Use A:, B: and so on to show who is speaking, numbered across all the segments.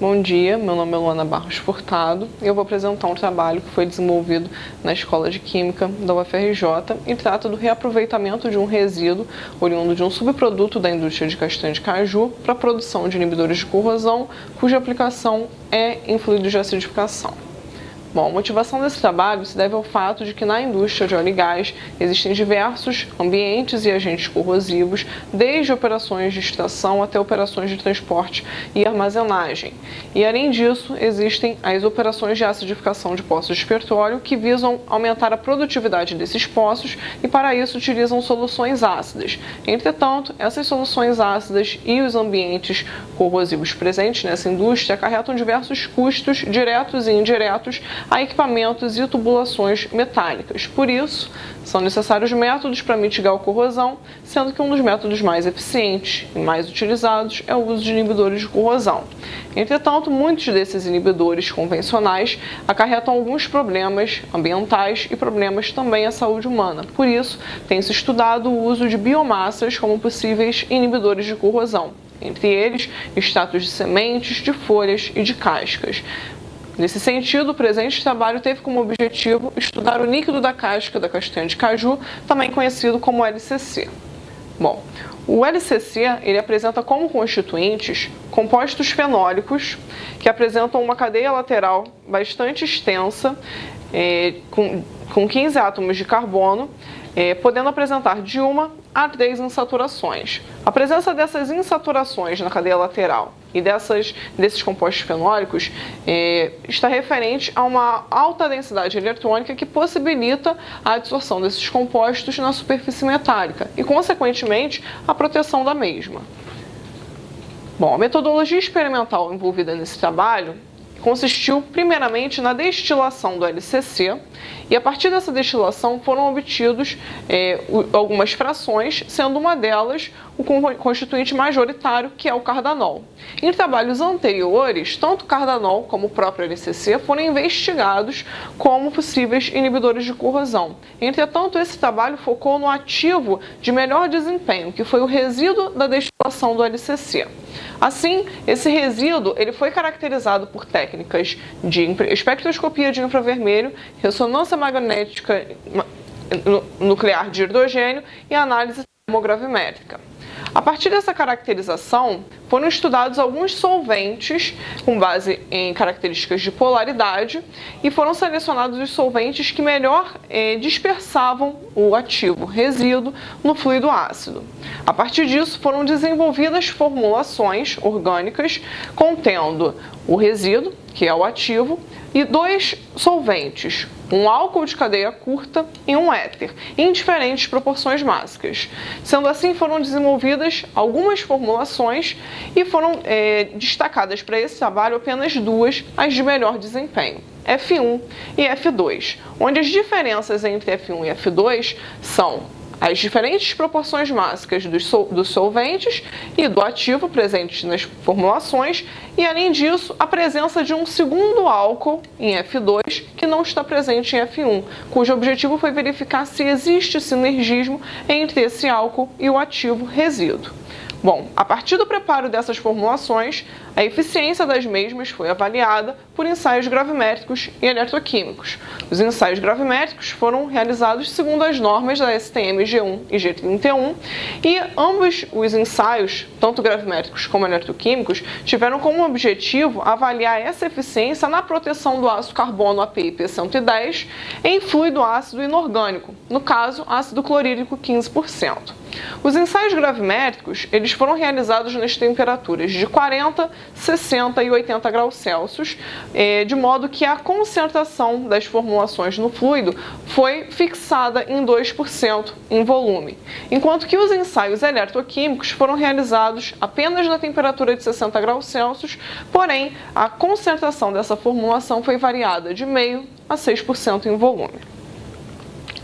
A: Bom dia, meu nome é Luana Barros Furtado e eu vou apresentar um trabalho que foi desenvolvido na Escola de Química da UFRJ e trata do reaproveitamento de um resíduo oriundo de um subproduto da indústria de castanha de caju para a produção de inibidores de corrosão, cuja aplicação é em fluidos de acidificação. Bom, a motivação desse trabalho se deve ao fato de que na indústria de óleo e gás existem diversos ambientes e agentes corrosivos, desde operações de extração até operações de transporte e armazenagem. E além disso, existem as operações de acidificação de poços de petróleo que visam aumentar a produtividade desses poços e para isso utilizam soluções ácidas. Entretanto, essas soluções ácidas e os ambientes corrosivos presentes nessa indústria acarretam diversos custos diretos e indiretos a equipamentos e tubulações metálicas. Por isso, são necessários métodos para mitigar a corrosão, sendo que um dos métodos mais eficientes e mais utilizados é o uso de inibidores de corrosão. Entretanto, muitos desses inibidores convencionais acarretam alguns problemas ambientais e problemas também à saúde humana. Por isso, tem-se estudado o uso de biomassas como possíveis inibidores de corrosão, entre eles extratos de sementes, de folhas e de cascas. Nesse sentido, o presente trabalho teve como objetivo estudar o líquido da casca da castanha de caju, também conhecido como LCC. Bom, o LCC ele apresenta como constituintes compostos fenólicos que apresentam uma cadeia lateral bastante extensa, com 15 átomos de carbono, podendo apresentar de 1 a 3 insaturações. A presença dessas insaturações na cadeia lateral e desses compostos fenólicos está referente a uma alta densidade eletrônica que possibilita a adsorção desses compostos na superfície metálica e, consequentemente, a proteção da mesma. Bom, a metodologia experimental envolvida nesse trabalho consistiu primeiramente na destilação do LCC e a partir dessa destilação foram obtidos algumas frações, sendo uma delas o constituinte majoritário, que é o cardanol. Em trabalhos anteriores, tanto o cardanol como o próprio LCC foram investigados como possíveis inibidores de corrosão. Entretanto, esse trabalho focou no ativo de melhor desempenho, que foi o resíduo da destilação do LCC. Assim, esse resíduo ele foi caracterizado por técnicas de espectroscopia de infravermelho, ressonância magnética nuclear de hidrogênio e análise termogravimétrica. A partir dessa caracterização, foram estudados alguns solventes com base em características de polaridade e foram selecionados os solventes que melhor dispersavam o ativo resíduo no fluido ácido. A partir disso, foram desenvolvidas formulações orgânicas contendo o resíduo, que é o ativo, e 2 solventes, um álcool de cadeia curta e um éter, em diferentes proporções mássicas. Sendo assim, foram desenvolvidas algumas formulações e foram destacadas para esse trabalho apenas 2, as de melhor desempenho, F1 e F2, onde as diferenças entre F1 e F2 são as diferentes proporções mássicas dos solventes e do ativo presentes nas formulações e, além disso, a presença de um segundo álcool em F2 que não está presente em F1, cujo objetivo foi verificar se existe sinergismo entre esse álcool e o ativo resíduo. Bom, a partir do preparo dessas formulações, a eficiência das mesmas foi avaliada por ensaios gravimétricos e eletroquímicos. Os ensaios gravimétricos foram realizados segundo as normas da STM G1 e G31 e ambos os ensaios, tanto gravimétricos como eletroquímicos, tiveram como objetivo avaliar essa eficiência na proteção do ácido carbono API 110 em fluido ácido inorgânico, no caso, ácido clorídrico 15%. Os ensaios gravimétricos eles foram realizados nas temperaturas de 40, 60 e 80 graus Celsius, de modo que a concentração das formulações no fluido foi fixada em 2% em volume, enquanto que os ensaios eletroquímicos foram realizados apenas na temperatura de 60 graus Celsius, porém a concentração dessa formulação foi variada de 0,5% a 6% em volume.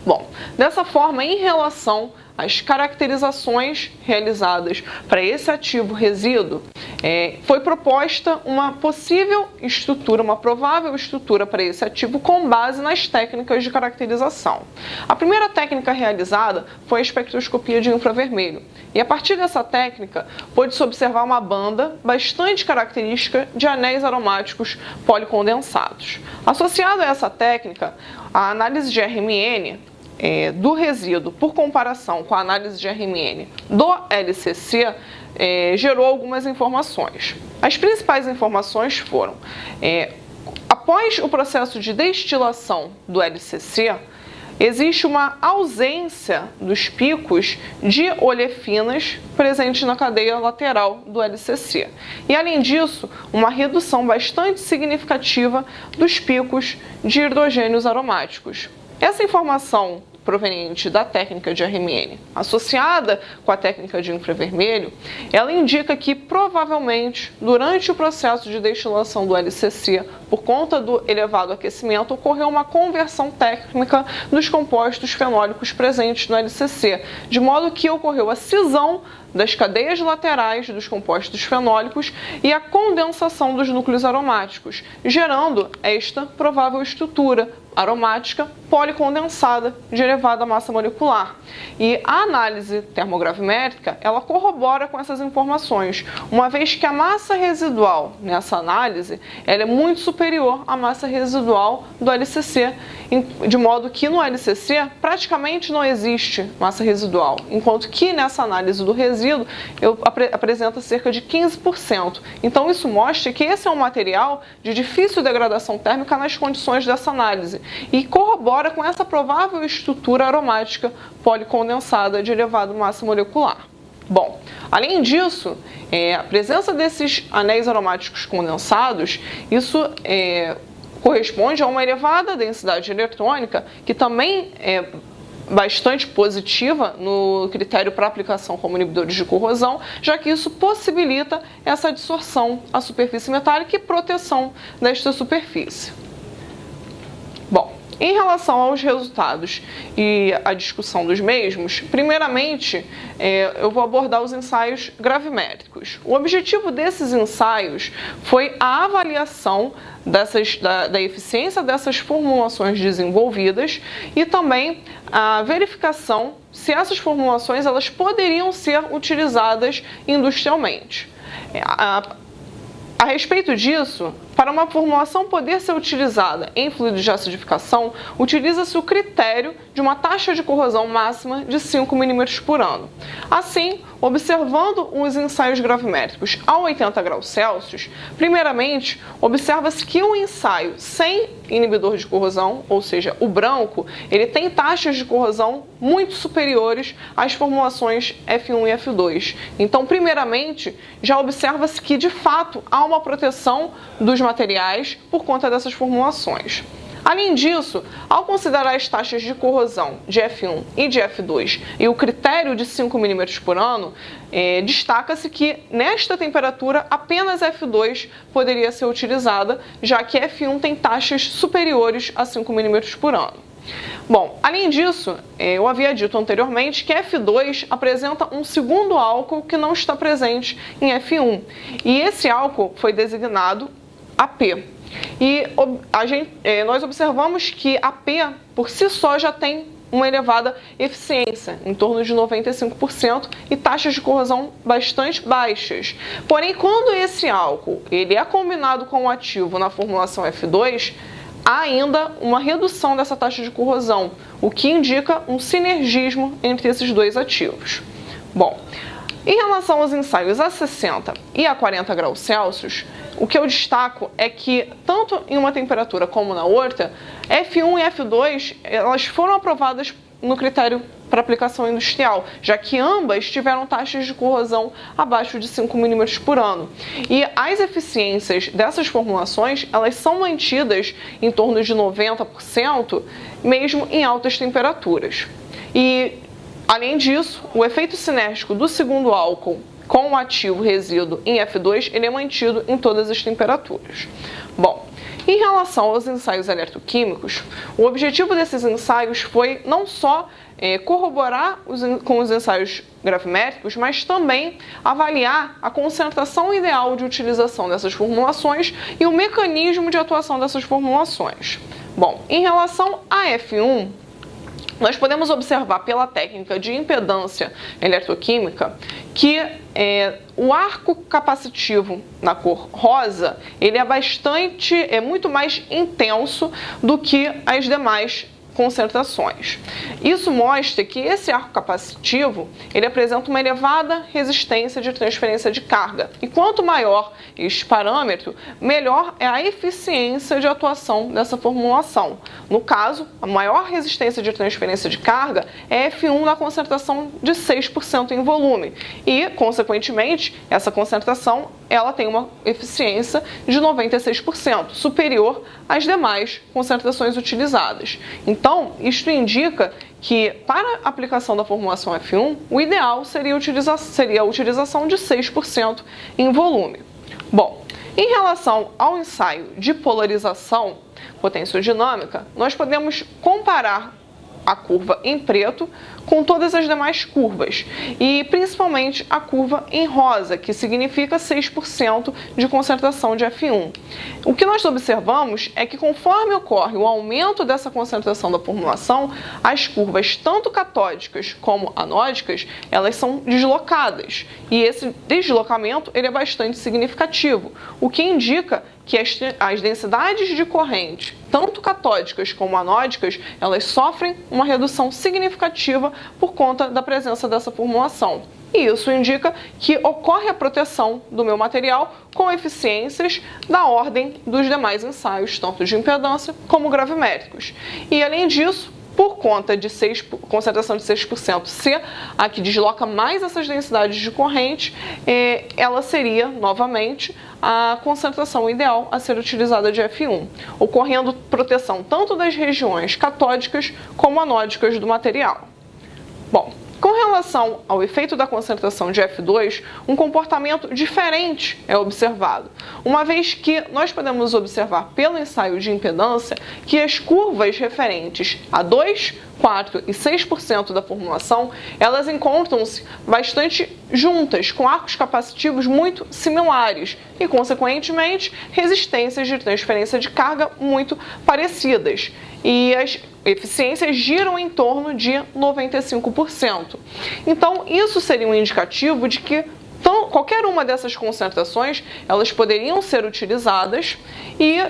A: Bom, dessa forma, em relação as caracterizações realizadas para esse ativo resíduo, foi proposta uma possível estrutura, uma provável estrutura para esse ativo com base nas técnicas de caracterização. A primeira técnica realizada foi a espectroscopia de infravermelho, e a partir dessa técnica pôde-se observar uma banda bastante característica de anéis aromáticos policondensados. Associado a essa técnica, a análise de RMN do resíduo, por comparação com a análise de RMN do LCC, gerou algumas informações. As principais informações foram, após o processo de destilação do LCC, existe uma ausência dos picos de olefinas presentes na cadeia lateral do LCC. E, além disso, uma redução bastante significativa dos picos de hidrogênios aromáticos. Essa informação proveniente da técnica de RMN, associada com a técnica de infravermelho, ela indica que provavelmente durante o processo de destilação do LCC, por conta do elevado aquecimento, ocorreu uma conversão térmica dos compostos fenólicos presentes no LCC, de modo que ocorreu a cisão das cadeias laterais dos compostos fenólicos e a condensação dos núcleos aromáticos, gerando esta provável estrutura aromática policondensada de elevada massa molecular. E a análise termogravimétrica, ela corrobora com essas informações, uma vez que a massa residual nessa análise ela é muito superior à massa residual do LCC, de modo que no LCC praticamente não existe massa residual, enquanto que nessa análise do resíduo apresenta cerca de 15%. Então isso mostra que esse é um material de difícil degradação térmica nas condições dessa análise e corrobora com essa provável estrutura aromática policondensada de elevada massa molecular. Bom, além disso, a presença desses anéis aromáticos condensados, isso corresponde a uma elevada densidade eletrônica, que também é bastante positiva no critério para aplicação como inibidores de corrosão, já que isso possibilita essa adsorção à superfície metálica e proteção desta superfície. Bom, em relação aos resultados e a discussão dos mesmos, primeiramente eu vou abordar os ensaios gravimétricos. O objetivo desses ensaios foi a avaliação da eficiência dessas formulações desenvolvidas e também a verificação se essas formulações elas poderiam ser utilizadas industrialmente. A respeito disso, para uma formulação poder ser utilizada em fluidos de acidificação, utiliza-se o critério de uma taxa de corrosão máxima de 5 mm por ano. Assim, observando os ensaios gravimétricos a 80 graus Celsius, primeiramente, observa-se que o ensaio sem inibidor de corrosão, ou seja, o branco, ele tem taxas de corrosão muito superiores às formulações F1 e F2. Então, primeiramente, já observa-se que, de fato, há uma proteção dos materiais por conta dessas formulações. Além disso, ao considerar as taxas de corrosão de F1 e de F2 e o critério de 5 mm por ano, destaca-se que nesta temperatura apenas F2 poderia ser utilizada, já que F1 tem taxas superiores a 5 mm por ano. Bom, além disso, eu havia dito anteriormente que F2 apresenta um segundo álcool que não está presente em F1, e esse álcool foi designado AP. E nós observamos que AP, por si só, já tem uma elevada eficiência, em torno de 95%, e taxas de corrosão bastante baixas. Porém, quando esse álcool ele é combinado com o ativo na formulação F2, há ainda uma redução dessa taxa de corrosão, o que indica um sinergismo entre esses dois ativos. Bom, em relação aos ensaios a 60 e a 40 graus Celsius, o que eu destaco é que, tanto em uma temperatura como na outra, F1 e F2 elas foram aprovadas no critério para aplicação industrial, já que ambas tiveram taxas de corrosão abaixo de 5 mm por ano. E as eficiências dessas formulações elas são mantidas em torno de 90%, mesmo em altas temperaturas. E, além disso, o efeito cinético do segundo álcool com o ativo resíduo em F2 ele é mantido em todas as temperaturas. Bom, Em relação aos ensaios eletroquímicos, o objetivo desses ensaios foi não só corroborar com os ensaios gravimétricos, mas também avaliar a concentração ideal de utilização dessas formulações e o mecanismo de atuação dessas formulações. Bom, em relação a F1, nós podemos observar pela técnica de impedância eletroquímica que o arco capacitivo na cor rosa, ele é muito mais intenso do que as demais concentrações. Isso mostra que esse arco capacitivo, ele apresenta uma elevada resistência de transferência de carga. E quanto maior este parâmetro, melhor é a eficiência de atuação dessa formulação. No caso, a maior resistência de transferência de carga é F1 na concentração de 6% em volume. E, consequentemente, essa concentração ela tem uma eficiência de 96%, superior às demais concentrações utilizadas. Então, isto indica que, para a aplicação da formulação F1, o ideal seria a utilização de 6% em volume. Bom, em relação ao ensaio de polarização potenciodinâmica, nós podemos comparar a curva em preto com todas as demais curvas e principalmente a curva em rosa, que significa 6% de concentração de F1. O que nós observamos é que conforme ocorre o aumento dessa concentração da formulação, as curvas tanto catódicas como anódicas, elas são deslocadas e esse deslocamento ele é bastante significativo, o que indica que as densidades de corrente, tanto catódicas como anódicas, elas sofrem uma redução significativa por conta da presença dessa formulação. E isso indica que ocorre a proteção do meu material com eficiências da ordem dos demais ensaios, tanto de impedância como gravimétricos. E além disso, por conta de concentração de 6% ser a que desloca mais essas densidades de corrente, ela seria, novamente, a concentração ideal a ser utilizada de F1, ocorrendo proteção tanto das regiões catódicas como anódicas do material. Bom, com relação ao efeito da concentração de F2, um comportamento diferente é observado, uma vez que nós podemos observar pelo ensaio de impedância que as curvas referentes a 2, 4 e 6% da formulação, elas encontram-se bastante juntas, com arcos capacitivos muito similares e, consequentemente, resistências de transferência de carga muito parecidas. E as eficiências giram em torno de 95%. Então, isso seria um indicativo de que qualquer uma dessas concentrações, elas poderiam ser utilizadas e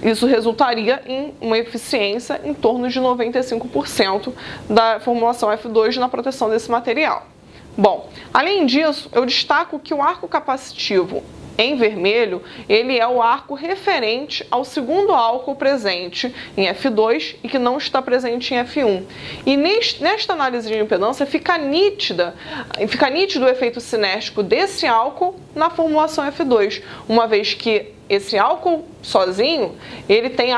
A: isso resultaria em uma eficiência em torno de 95% da formulação F2 na proteção desse material. Bom, além disso, eu destaco que o arco capacitivo em vermelho, ele é o arco referente ao segundo álcool presente em F2 e que não está presente em F1. E nesta análise de impedância fica nítido o efeito cinético desse álcool na formulação F2, uma vez que esse álcool sozinho, ele tem um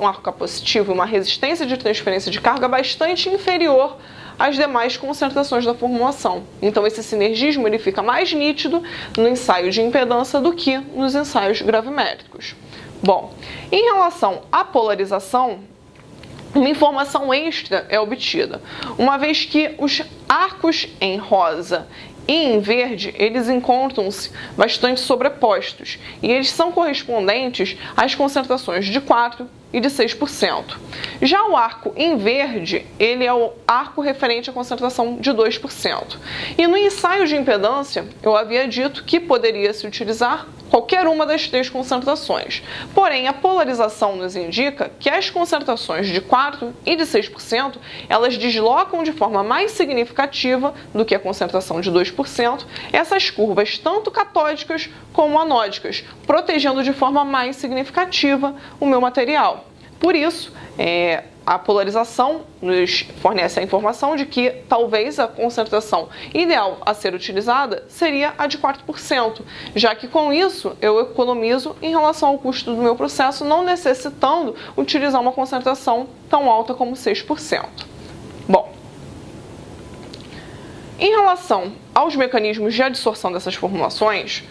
A: arco capacitivo e uma resistência de transferência de carga bastante inferior às demais concentrações da formulação. Então esse sinergismo ele fica mais nítido no ensaio de impedância do que nos ensaios gravimétricos. Bom, em relação à polarização, uma informação extra é obtida, uma vez que os arcos em rosa e em verde, eles encontram-se bastante sobrepostos e eles são correspondentes às concentrações de 4% e de 6%. Já o arco em verde, ele é o arco referente à concentração de 2%. E no ensaio de impedância, eu havia dito que poderia se utilizar qualquer uma das três concentrações. Porém, a polarização nos indica que as concentrações de 4% e de 6%, elas deslocam de forma mais significativa do que a concentração de 2%, essas curvas tanto catódicas como anódicas, protegendo de forma mais significativa o meu material. Por isso, a polarização nos fornece a informação de que talvez a concentração ideal a ser utilizada seria a de 4%, já que com isso eu economizo em relação ao custo do meu processo, não necessitando utilizar uma concentração tão alta como 6%. Bom, em relação aos mecanismos de adsorção dessas formulações,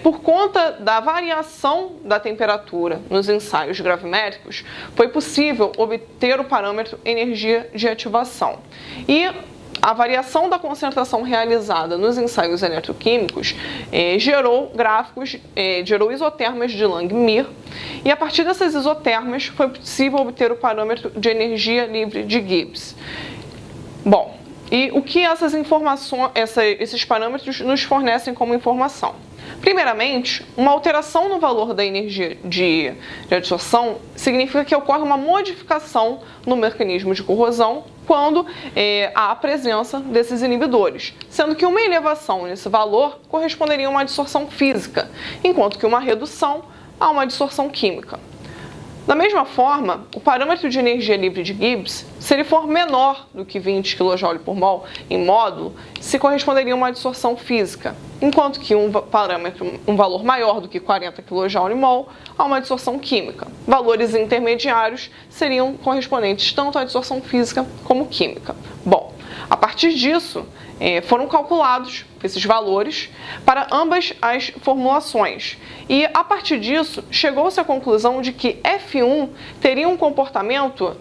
A: Por conta da variação da temperatura nos ensaios gravimétricos, foi possível obter o parâmetro energia de ativação. E a variação da concentração realizada nos ensaios eletroquímicos gerou isotermas de Langmuir, e a partir dessas isotermas foi possível obter o parâmetro de energia livre de Gibbs. Bom, e o que esses parâmetros nos fornecem como informação? Primeiramente, uma alteração no valor da energia de adsorção significa que ocorre uma modificação no mecanismo de corrosão quando há a presença desses inibidores, sendo que uma elevação nesse valor corresponderia a uma adsorção física, enquanto que uma redução a uma adsorção química. Da mesma forma, o parâmetro de energia livre de Gibbs, se ele for menor do que 20 kJ por mol em módulo, se corresponderia a uma adsorção física, enquanto que um valor maior do que 40 kJ mol a uma adsorção química. Valores intermediários seriam correspondentes tanto à adsorção física como química. Bom, a partir disso, foram calculados esses valores para ambas as formulações. E, a partir disso, chegou-se à conclusão de que F1 teria um comportamento,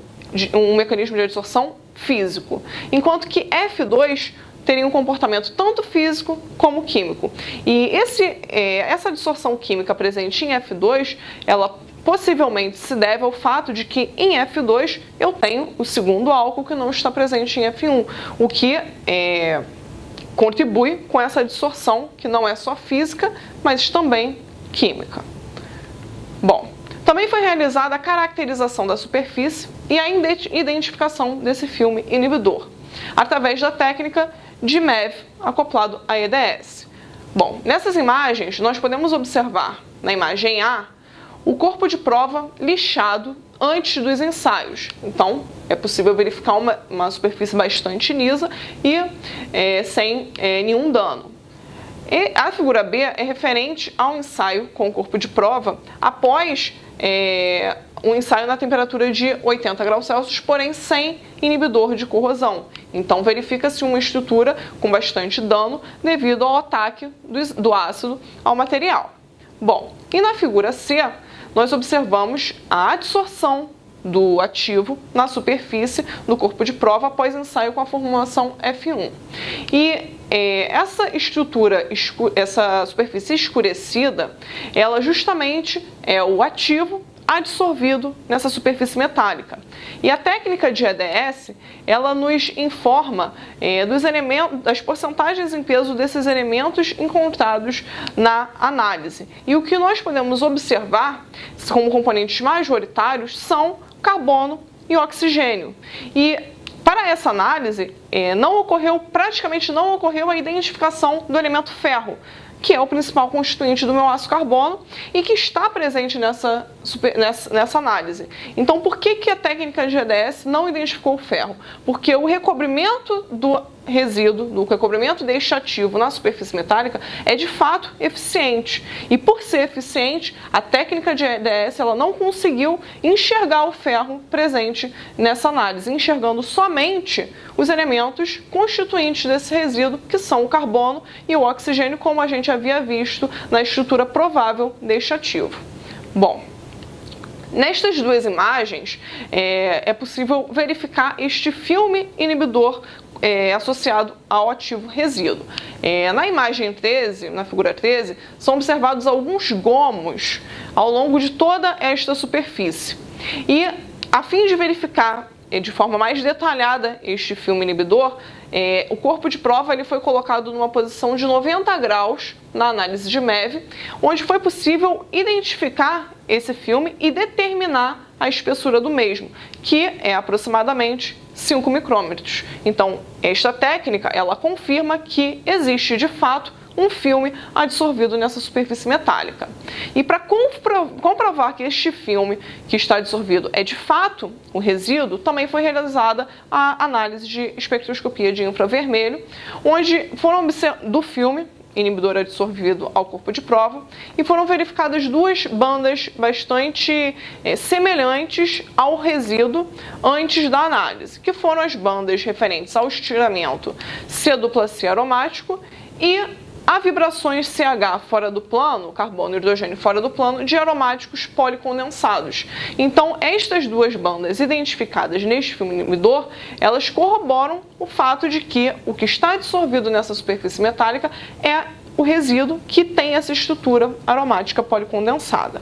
A: um mecanismo de adsorção físico, enquanto que F2 teria um comportamento tanto físico como químico. E essa adsorção química presente em F2, ela possivelmente se deve ao fato de que em F2 eu tenho o segundo álcool que não está presente em F1, o que contribui com essa adsorção que não é só física, mas também química. Bom, também foi realizada a caracterização da superfície e a identificação desse filme inibidor, através da técnica de MEV acoplado a EDS. Bom, nessas imagens nós podemos observar, na imagem A, o corpo de prova lixado antes dos ensaios. Então, é possível verificar uma superfície bastante lisa e sem nenhum dano. E a figura B é referente ao ensaio com o corpo de prova após um ensaio na temperatura de 80 graus Celsius, porém sem inibidor de corrosão. Então, verifica-se uma estrutura com bastante dano devido ao ataque do ácido ao material. Bom, e na figura C, nós observamos a adsorção do ativo na superfície do corpo de prova após ensaio com a formulação F1. E essa estrutura, essa superfície escurecida, ela justamente é o ativo adsorvido nessa superfície metálica. E a técnica de EDS, ela nos informa das porcentagens em peso desses elementos encontrados na análise. E o que nós podemos observar como componentes majoritários são carbono e oxigênio. E para essa análise, praticamente não ocorreu a identificação do elemento ferro, que é o principal constituinte do meu ácido carbono e que está presente nessa análise. Então, por que a técnica de EDS não identificou o ferro? Porque o recobrimento do resíduo, do recobrimento deste ativo na superfície metálica é de fato eficiente. E por ser eficiente, a técnica de EDS ela não conseguiu enxergar o ferro presente nessa análise, enxergando somente os elementos constituintes desse resíduo, que são o carbono e o oxigênio, como a gente havia visto na estrutura provável deste ativo. Bom, nestas duas imagens é possível verificar este filme inibidor associado ao ativo resíduo. Na imagem 13, na figura 13, são observados alguns gomos ao longo de toda esta superfície. E, a fim de verificar de forma mais detalhada este filme inibidor, o corpo de prova ele foi colocado numa posição de 90 graus na análise de MEV, onde foi possível identificar esse filme e determinar a espessura do mesmo, que é aproximadamente 5 micrômetros. Então, esta técnica ela confirma que existe de fato um filme adsorvido nessa superfície metálica. E para comprovar que este filme que está adsorvido é de fato o resíduo, também foi realizada a análise de espectroscopia de infravermelho, onde foram do filme inibidor adsorvido ao corpo de prova e foram verificadas duas bandas bastante semelhantes ao resíduo antes da análise, que foram as bandas referentes ao estiramento C-C aromático e há vibrações CH fora do plano, carbono e hidrogênio fora do plano, de aromáticos policondensados. Então, estas duas bandas identificadas neste filme inibidor, elas corroboram o fato de que o que está dissolvido nessa superfície metálica é o resíduo que tem essa estrutura aromática policondensada.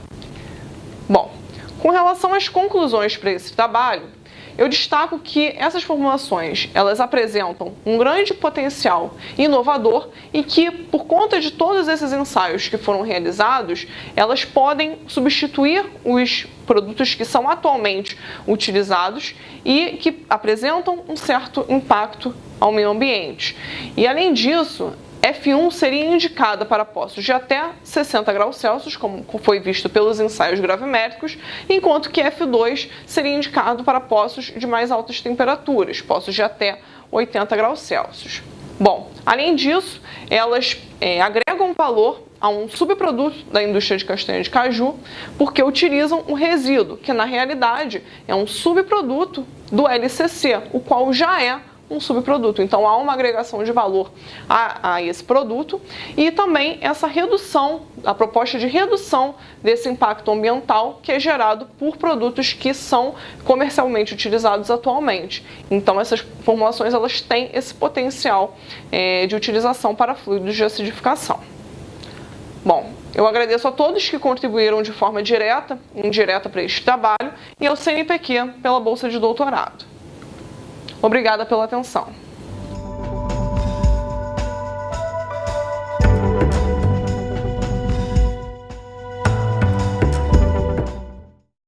A: Bom, com relação às conclusões para esse trabalho, eu destaco que essas formulações, elas apresentam um grande potencial inovador e que, por conta de todos esses ensaios que foram realizados, elas podem substituir os produtos que são atualmente utilizados e que apresentam um certo impacto ao meio ambiente. E, além disso, F1 seria indicada para poços de até 60 graus Celsius, como foi visto pelos ensaios gravimétricos, enquanto que F2 seria indicado para poços de mais altas temperaturas, poços de até 80 graus Celsius. Bom, além disso, elas agregam valor a um subproduto da indústria de castanha de caju, porque utilizam o resíduo, que na realidade é um subproduto do LCC, o qual já é um subproduto. Então, há uma agregação de valor a esse produto e também essa redução, a proposta de redução desse impacto ambiental que é gerado por produtos que são comercialmente utilizados atualmente. Então, essas formulações elas têm esse potencial de utilização para fluidos de acidificação. Bom, eu agradeço a todos que contribuíram de forma direta e indireta para este trabalho e ao CNPq pela bolsa de doutorado. Obrigada pela atenção.